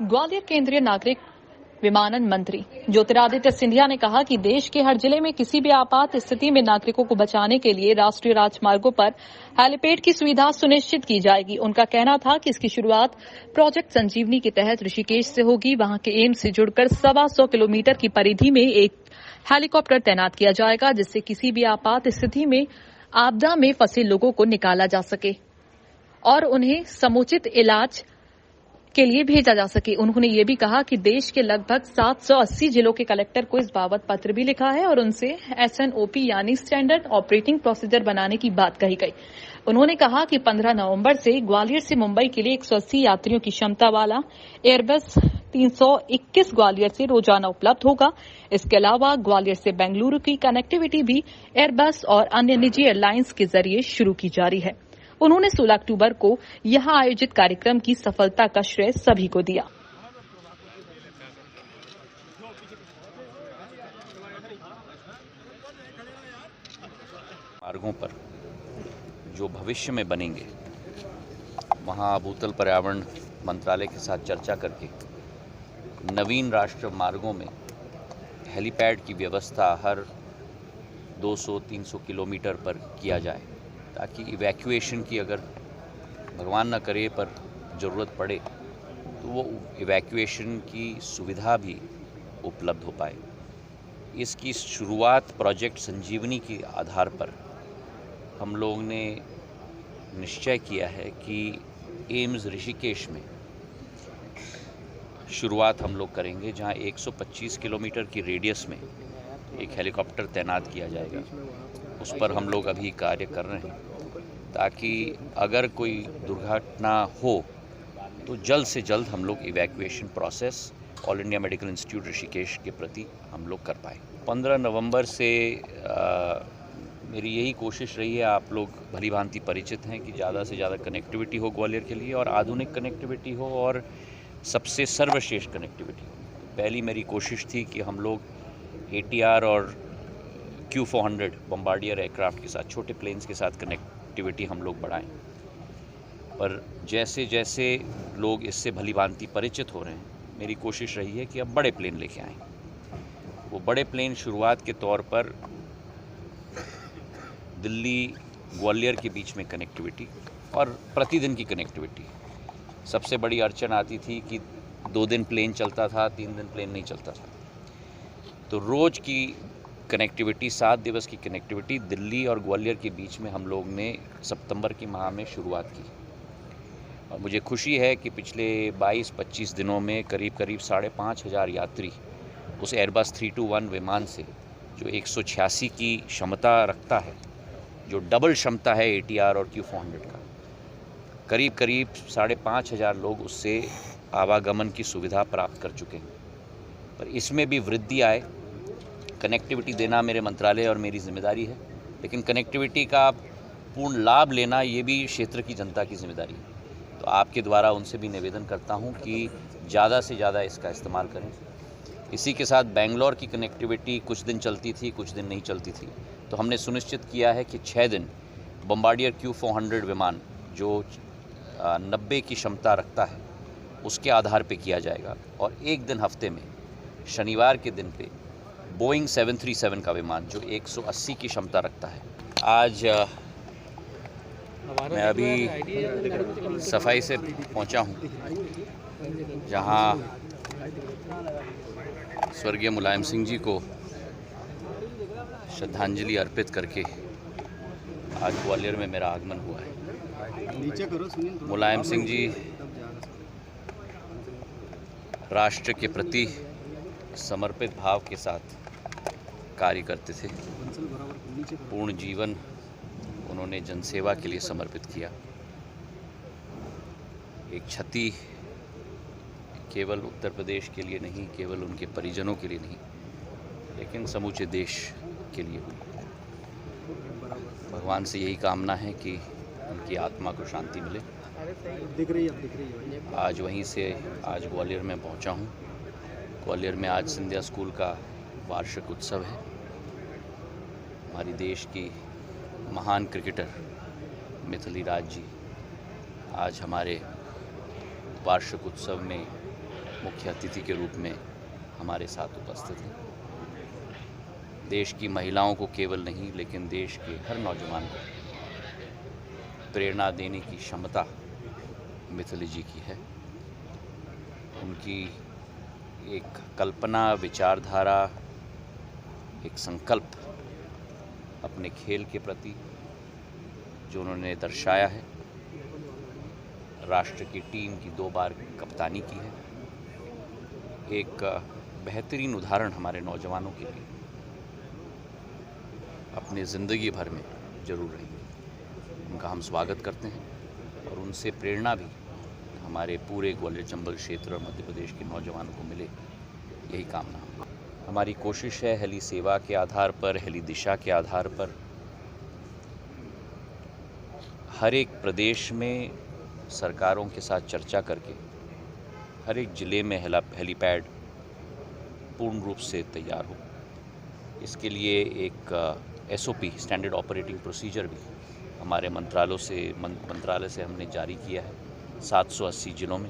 ग्वालियर केंद्रीय नागरिक विमानन मंत्री ज्योतिरादित्य सिंधिया ने कहा कि देश के हर जिले में किसी भी आपात स्थिति में नागरिकों को बचाने के लिए राष्ट्रीय राजमार्गों पर हेलीपैड की सुविधा सुनिश्चित की जाएगी। उनका कहना था कि इसकी शुरुआत प्रोजेक्ट संजीवनी के तहत ऋषिकेश से होगी। वहां के एम्स से जुड़कर 125 किलोमीटर की परिधि में एक हेलीकॉप्टर तैनात किया जाएगा, जिससे किसी भी आपात स्थिति में आपदा में फंसे लोगों को निकाला जा सके और उन्हें समुचित इलाज के लिए भेजा जा सके। उन्होंने ये भी कहा कि देश के लगभग 780 जिलों के कलेक्टर को इस बाबत पत्र भी लिखा है और उनसे SNOP यानी स्टैंडर्ड ऑपरेटिंग प्रोसीजर बनाने की बात कही गई। उन्होंने कहा कि 15 नवंबर से ग्वालियर से मुंबई के लिए 180 यात्रियों की क्षमता वाला एयरबस 321 ग्वालियर से रोजाना उपलब्ध होगा। इसके अलावा ग्वालियर से बेंगलुरु की कनेक्टिविटी भी एयरबस और अन्य निजी एयरलाइंस के जरिए शुरू की जा रही है। उन्होंने 16 अक्टूबर को यहां आयोजित कार्यक्रम की सफलता का श्रेय सभी को दिया। मार्गों पर जो भविष्य में बनेंगे, वहां भूतल पर्यावरण मंत्रालय के साथ चर्चा करके नवीन राष्ट्रीय मार्गों में हेलीपैड की व्यवस्था हर 200-300 किलोमीटर पर किया जाए, ताकि इवैक्यूएशन की अगर भगवान न करे पर ज़रूरत पड़े तो वो इवैक्यूएशन की सुविधा भी उपलब्ध हो पाए। इसकी शुरुआत प्रोजेक्ट संजीवनी के आधार पर हम लोग ने निश्चय किया है कि एम्स ऋषिकेश में शुरुआत हम लोग करेंगे, जहां 125 किलोमीटर की रेडियस में एक हेलीकॉप्टर तैनात किया जाएगा। उस पर हम लोग अभी कार्य कर रहे हैं, ताकि अगर कोई दुर्घटना हो तो जल्द से जल्द हम लोग evacuation process all India medical institute Rishikesh के प्रति हम लोग कर पाए। 15 नवंबर से मेरी यही कोशिश रही है, आप लोग भली भांति परिचित हैं, कि ज़्यादा से ज़्यादा कनेक्टिविटी हो ग्वालियर के लिए और आधुनिक कनेक्टिविटी हो और सबसे सर्वश्रेष्ठ कनेक्टिविटी हो। पहली मेरी कोशिश थी कि हम लोग ATR और Q400 बम्बार्डियर एयरक्राफ्ट के साथ, छोटे प्लेन्स के साथ कनेक्टिविटी हम लोग बढ़ाएं, पर जैसे जैसे लोग इससे भली भांति परिचित हो रहे हैं, मेरी कोशिश रही है कि अब बड़े प्लेन लेके आएं। वो बड़े प्लेन शुरुआत के तौर पर दिल्ली ग्वालियर के बीच में कनेक्टिविटी और प्रतिदिन की कनेक्टिविटी। सबसे बड़ी अड़चन आती थी कि 2 दिन प्लेन चलता था, 3 दिन प्लेन नहीं चलता था। तो रोज़ की कनेक्टिविटी, 7 दिवस की कनेक्टिविटी दिल्ली और ग्वालियर के बीच में हम लोग ने सितंबर की माह में शुरुआत की। और मुझे खुशी है कि पिछले 22-25 दिनों में करीब 5,500 यात्री उस एयरबस 321 विमान से, जो 186 की क्षमता रखता है, जो डबल क्षमता है ATR और Q400 का, करीब 5,500 लोग उससे आवागमन की सुविधा प्राप्त कर चुके हैं। पर इसमें भी वृद्धि आए। कनेक्टिविटी देना मेरे मंत्रालय और मेरी जिम्मेदारी है, लेकिन कनेक्टिविटी का पूर्ण लाभ लेना ये भी क्षेत्र की जनता की जिम्मेदारी है। तो आपके द्वारा उनसे भी निवेदन करता हूँ कि ज़्यादा से ज़्यादा इसका इस्तेमाल करें। इसी के साथ बेंगलोर की कनेक्टिविटी कुछ दिन चलती थी, कुछ दिन नहीं चलती थी, तो हमने सुनिश्चित किया है कि 6 दिन बम्बार्डियर Q400 विमान, जो 90 की क्षमता रखता है, उसके आधार पे किया जाएगा। और एक दिन हफ्ते में शनिवार के दिन पे बोइंग 737 का विमान, जो 180 की क्षमता रखता है। आज मैं अभी सफाई से पहुंचा हूं, जहां स्वर्गीय मुलायम सिंह जी को श्रद्धांजलि अर्पित करके आज ग्वालियर में मेरा आगमन हुआ है। मुलायम सिंह जी राष्ट्र के प्रति समर्पित भाव के साथ कार्य करते थे। पूर्ण जीवन उन्होंने जनसेवा के लिए समर्पित किया। एक क्षति केवल उत्तर प्रदेश के लिए नहीं, केवल उनके परिजनों के लिए नहीं, लेकिन समूचे देश के लिए हुई। भगवान से यही कामना है कि उनकी आत्मा को शांति मिले। दिख रही है। आज वहीं से आज ग्वालियर में पहुंचा हूं। ग्वालियर में आज सिंधिया स्कूल का वार्षिक उत्सव है। हमारी देश की महान क्रिकेटर मिथाली राज जी आज हमारे वार्षिक उत्सव में मुख्य अतिथि के रूप में हमारे साथ उपस्थित हैं। देश की महिलाओं को केवल नहीं, लेकिन देश के हर नौजवान को प्रेरणा देने की क्षमता मिताली जी की है। उनकी एक कल्पना, विचारधारा, एक संकल्प अपने खेल के प्रति जो उन्होंने दर्शाया है, राष्ट्र की टीम की 2 बार कप्तानी की है, एक बेहतरीन उदाहरण हमारे नौजवानों के लिए अपने ज़िंदगी भर में जरूर रहेंगे। उनका हम स्वागत करते हैं और उनसे प्रेरणा भी हमारे पूरे ग्वालियर चंबल क्षेत्र और मध्य प्रदेश के नौजवानों को मिले, यही कामना हमारी कोशिश है। हेली सेवा के आधार पर, हेली दिशा के आधार पर हर एक प्रदेश में सरकारों के साथ चर्चा करके हर एक ज़िले में हेलीपैड पूर्ण रूप से तैयार हो। इसके लिए एक SOP स्टैंडर्ड ऑपरेटिंग प्रोसीजर भी हमारे मंत्रालय से हमने जारी किया है 780 जिलों में।